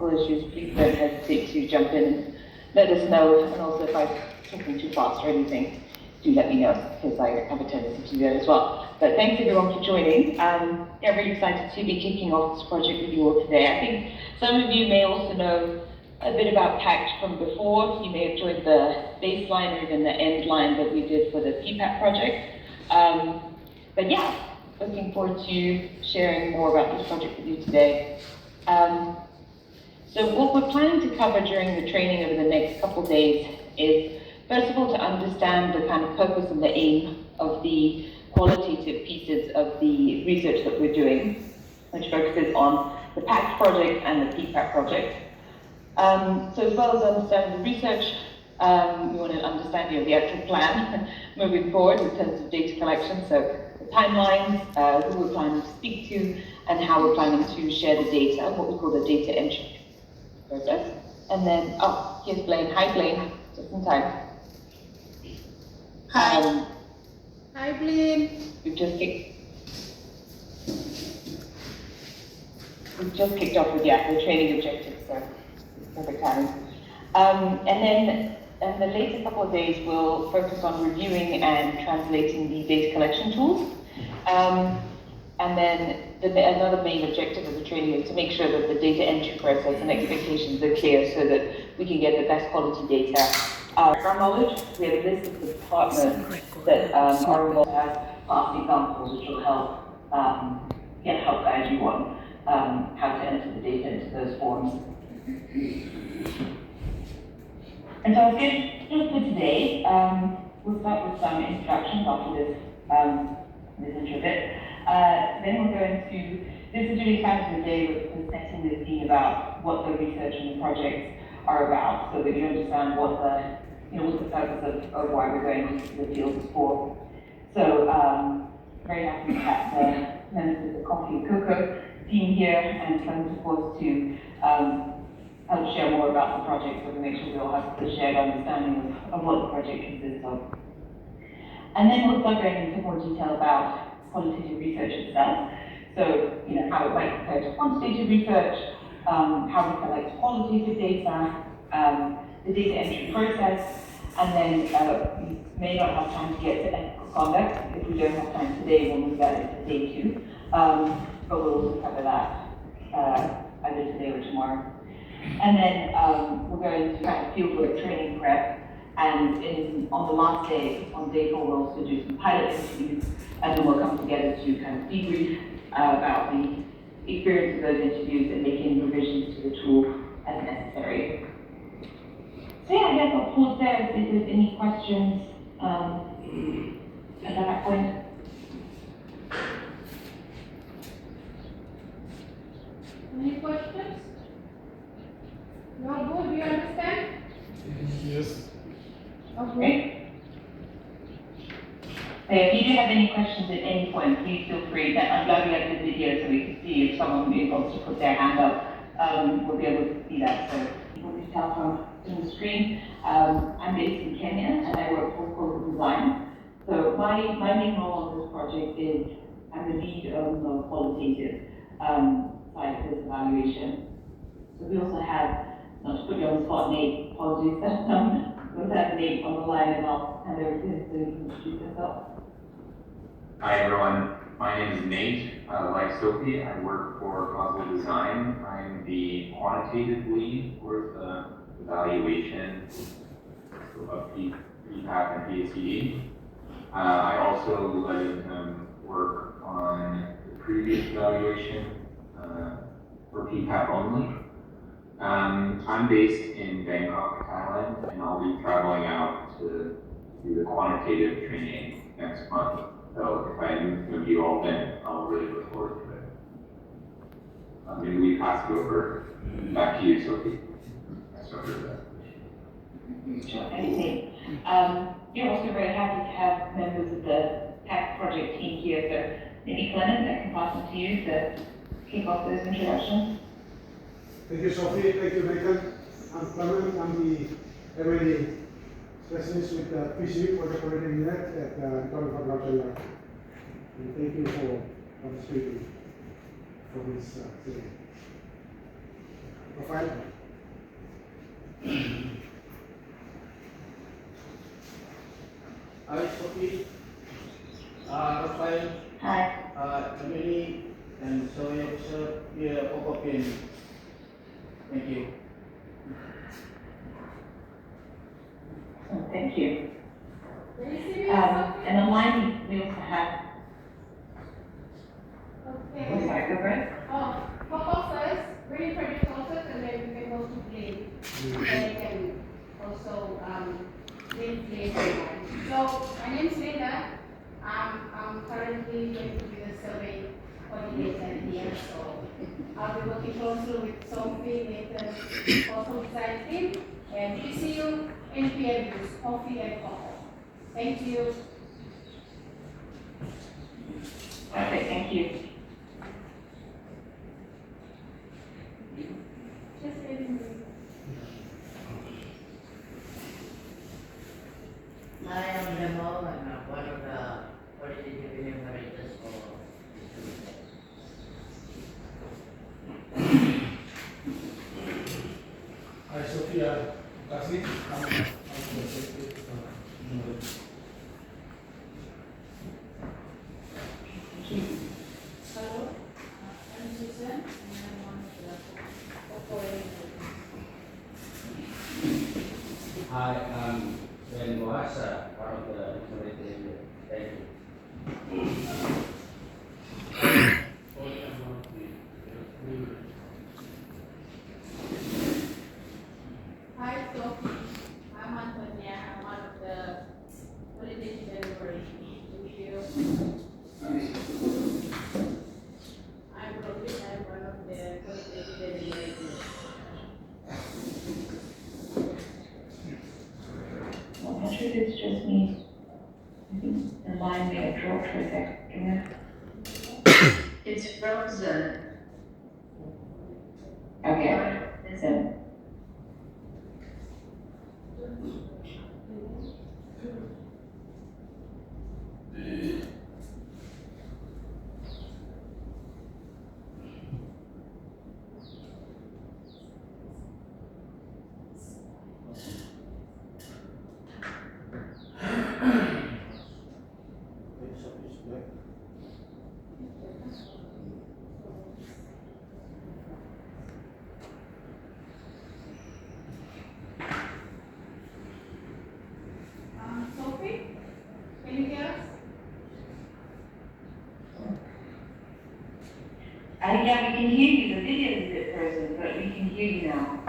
technical issues, please don't hesitate to jump in and let us know. And also if I'm talking too fast or anything, do let me know, because I have a tendency to do that as well. But thanks everyone for joining. Yeah, really excited to be kicking off this project with you all today. I think some of you may also know a bit about PACT from before. You may have joined the baseline or even the end line that we did for the PPAP project. But yeah, looking forward to sharing more about this project with you today. So what we're planning to cover during the training over the next couple of days is, first of all, to understand the kind of purpose and the aim of the qualitative pieces of the research that we're doing, which focuses on the PACT project and the PPAP project. So as well as understanding the research, we want to understand the actual plan moving forward in terms of data collection, so the timelines, who we're planning to speak to, and how we're planning to share the data, what we call the data entry process. And then, oh, here's Blaine. Hi, Blaine. Just in time. Hi. Hi, Blaine. We've just kicked off with the training objectives, so it's perfect timing. And then the later couple of days we'll focus on reviewing and translating the data collection tools. And then another main objective of the training is to make sure that the data entry process and expectations are clear so that we can get the best quality data. From knowledge, we have a list of the partners that are involved as past examples, which will help help guide you on how to enter the data into those forms. And so just for today, we'll start with some introductions after this intro bit. Then we'll go into, this is really kind of the day we're setting the scene about what the research and the projects are about, so that you understand what the purpose of why we're going into the field is for. So, very happy to have the members of the Coffee and Cocoa team here, and Clement, of course, to help share more about the project, so we make sure we all have the shared understanding of what the project consists of. And then we'll start going into more detail about qualitative research itself. So, how it might compare to quantitative research, how we collect qualitative data, the data entry process, and then we may not have time to get to ethical conduct. If we don't have time today, we'll move that into day 2. But we'll also cover that either today or tomorrow. And then we'll go into kind of fieldwork training prep. And on the last day, on day 4, we'll also do some pilot interviews, and then we'll come together to kind of debrief about the experience of those interviews and making revisions to the tool as necessary. So yeah, I guess I'll pause there if there's any questions at that point. Any questions? No, good, do you understand? Yes. Okay. If you do have any questions at any point, please feel free. I'm glad we have the video so we can see if someone wants to put their hand up. We'll be able to see that. So people can tell from the screen. I'm based in Kenya and I work for Corporate Design. So my main role on this project is I'm the lead on the qualitative side of this evaluation. So we also have, not to put you on the spot, Nate, apologies. We also have Nate on the line, and I'll hand over to him so he can introduce himself. Hi everyone, my name is Nate. Like Sophie, I work for Causal Design. I'm the quantitative lead for the evaluation of PPAP and PACD. I also work on the previous evaluation for PPAP only. I'm based in Bangkok, Thailand, and I'll be traveling out to do the quantitative training next month. So if I move you all in, I'll really look forward to it. Maybe we pass it over back to you, Sophie. Sure, anything. You're also very happy to have members of the PAC project team here, so maybe Clement, I can pass it to you to kick off those introductions. Thank you, Sophie. Thank you, Nathan. I'm Clement. I'm the M&A specialist with PC for the operating unit at Atomic Production Lab. And thank you for participating for this session. Rafael. Hi, Sophie. Rafael, Hi. Emily, and so here, pop-up in. Thank you. Oh, thank you. Very serious, And online we also have, okay. oh, sorry, go for it. Oh, pop-up first, ready for the concert, and then we can go to play. Then you can also, play online. So, my name is Linda. I'm currently going to be the survey coordinator here, so I'll be working closely with Sophie, Nathan, also design team, and PCU, NPN, coffee and cocoa. Thank you. Perfect, thank you. Just letting me. Hi, I'm Jamal, and I'm one of the quality division managers for distribution. Hi, Sophia. Kasi, Hello, I'm Susan, and I'm one of the operators. Hi, I'm Ben Moasa, one of the implementation. Thank you. Hi, Sophie. I'm Antonia. I'm one of the quality delivery. Thank you. I'm Robin. I'm one of the quality delivery. I'm not sure if it's just me. I think the line may have dropped for a second. It's frozen. Okay, so, Sophie, can you hear us? yeah, we can hear you. The video is a bit frozen, but we can hear you now.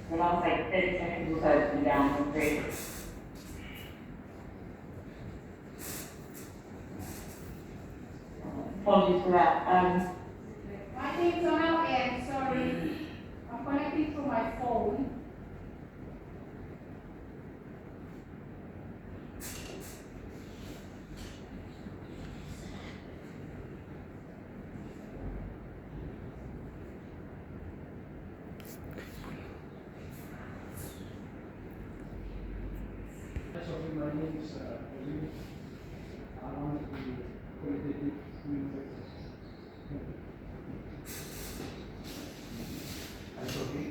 The last like 30 seconds or so it's been down, I'm afraid. Apologies for that. I think it's on our end, sorry. I'm connecting through my phone. Sophie, my name is Ozzy. I'm one of the qualitative managers. Hi, Sophie.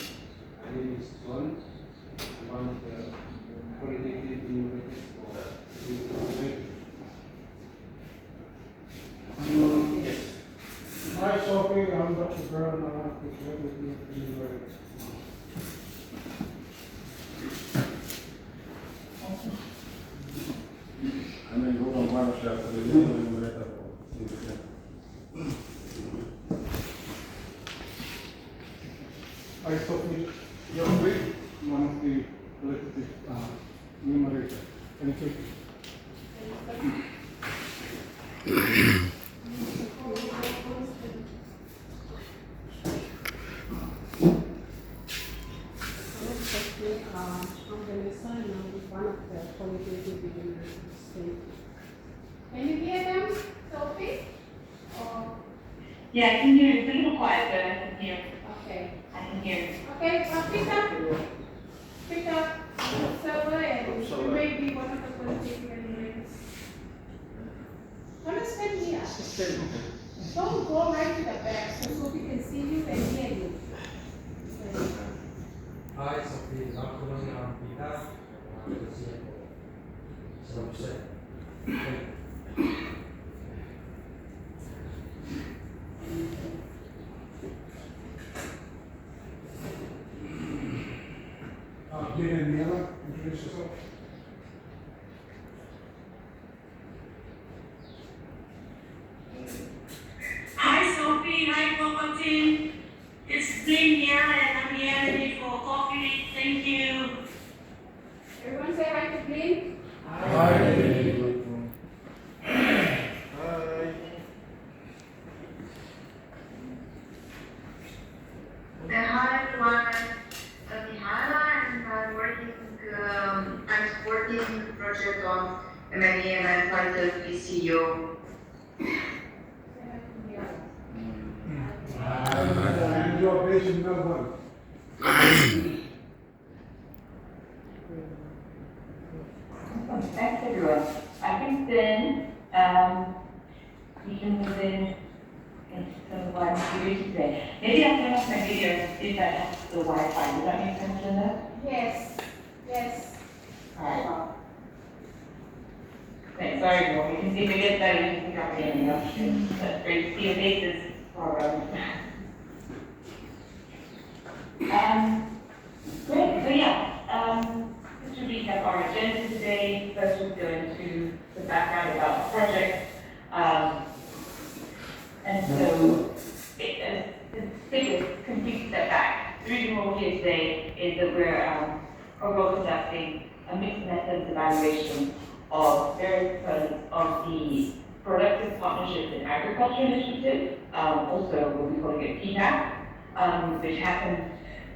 My name is John. I'm one of the qualitative managers for distribution. Yes. Hi, Sophie. I'm Dr. Brown. I'm one of the qualitative managers. Hi, Sophie. You're great. One of the qualitative numerator. Thank you. I'm Vanessa, and I'm one of the qualitative engineers. Can you hear them, Sophie? Or, Yeah, I can hear you. It's a little quiet, but I can hear. okay. I can hear you. Okay, pick up the server and you may be one of the qualitative engineers. Come and stand here. Don't go right to the back so Sophie can see you and hear you. Martin and Miela, introduce yourself. Hi Sophie, hi Coco team. It's Lynn here and I'm here for coffee. Thank you. Everyone say hi to Glenn. Hi everyone, I'm Mihara and I'm working, I'm supporting the project of MME and I'm part of PCO. Say hi to Mia. And you are based in Melbourne. Thanks everyone. I think then, we can move in into some what I'm doing today. Maybe I'll turn off my video if that has the Wi-Fi. Does that make sense, Linda? Yes, yes. Alright. Thanks, sorry everyone. We can see we get better, we can pick up again, you know. That's great to see your faces for great, so yeah, just to recap our agenda today, first we'll go into the background about the project. And so, to take a complete step back, the reason we're here today is that we're overall conducting a mixed methods evaluation of various components of the Productive Partnerships in Agriculture Initiative, also we'll be calling it PPAC, which happened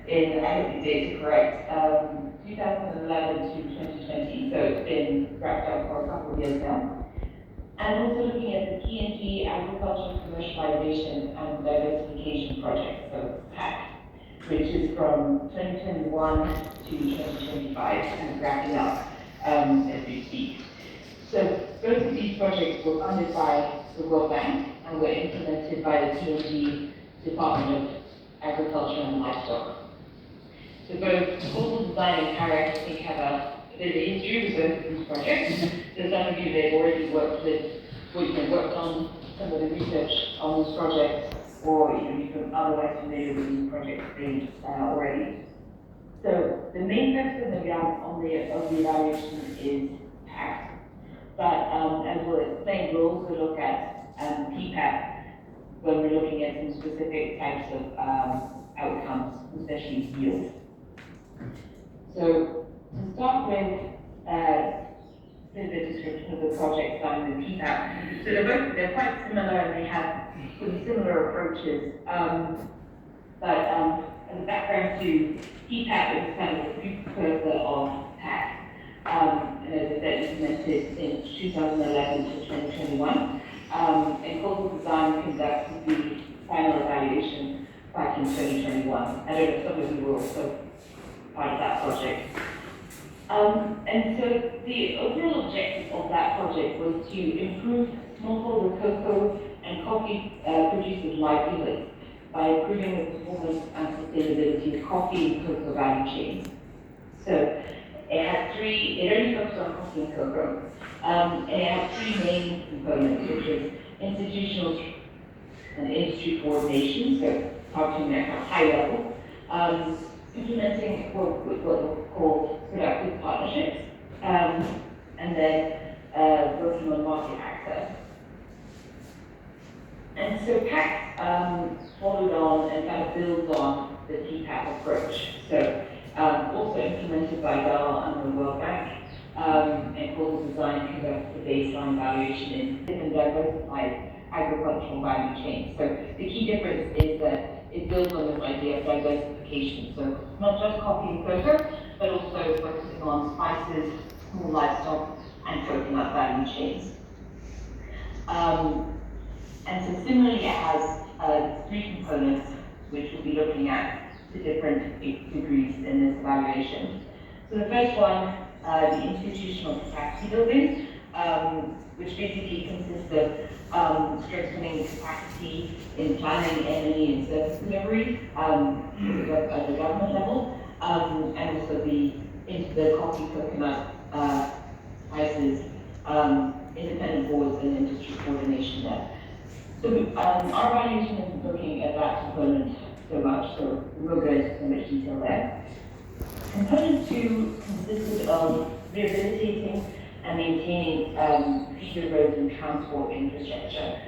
in, I hope the dates are correct, 2011 to 2020, so it's been wrapped up for a couple of years now. And also looking at the PNG Agriculture Commercialization and Diversification Project, so PAC, which is from 2021 to 2025 and wrapping up as we speak. So both of these projects were funded by the World Bank and were implemented by the PNG Department of Agriculture and Livestock. So both Global Design and Kairak, I think, have a bit of history with both of these projects. So some of you may have already worked with, or you can work on some of the research on these projects, or you can otherwise familiar with these projects already. So the main focus of the evaluation is PAC. But as we'll explain, we'll also look at PPAC when we're looking at some specific types of outcomes, especially yield. So to start with, the description of the project done with PPAC. So they're quite similar and they have some similar approaches. But as a background to PPAC, is kind of a precursor of PAC. And as I said, implemented in 2011 to 2021. And Global Design conducted the final evaluation back in 2021. I don't know if some of you were also part of that project. And so the overall objective of that project was to improve smallholder cocoa and coffee producers' livelihoods by improving the performance and sustainability of coffee and cocoa value chains. So it only focused on coffee and cocoa, and it had three main components, which is institutional and industry coordination, so targeting at a high level, implementing what we call productive partnerships, and then working on market access. And so PAC followed on and kind of builds on the PPAC approach. So also implemented by DAL and the World Bank, and Global Design conducts the baseline valuation in different diversified agricultural value chains. So the key difference is that it builds on this idea of diversification. So not just coffee and cocoa, but also focusing on spices, small livestock, and coconut value chains. And so similarly, it has three components, which we'll be looking at to different degrees in this evaluation. So the first one, the institutional capacity building, which basically consists of strengthening capacity in planning, M&E, and service delivery at the government level, and also into the coffee, coconut, spices, independent boards, and industry coordination there. So our evaluation isn't looking at that component so much, so we'll go into so much detail there. Component 2 consisted of rehabilitating and maintaining feeder roads and transport infrastructure.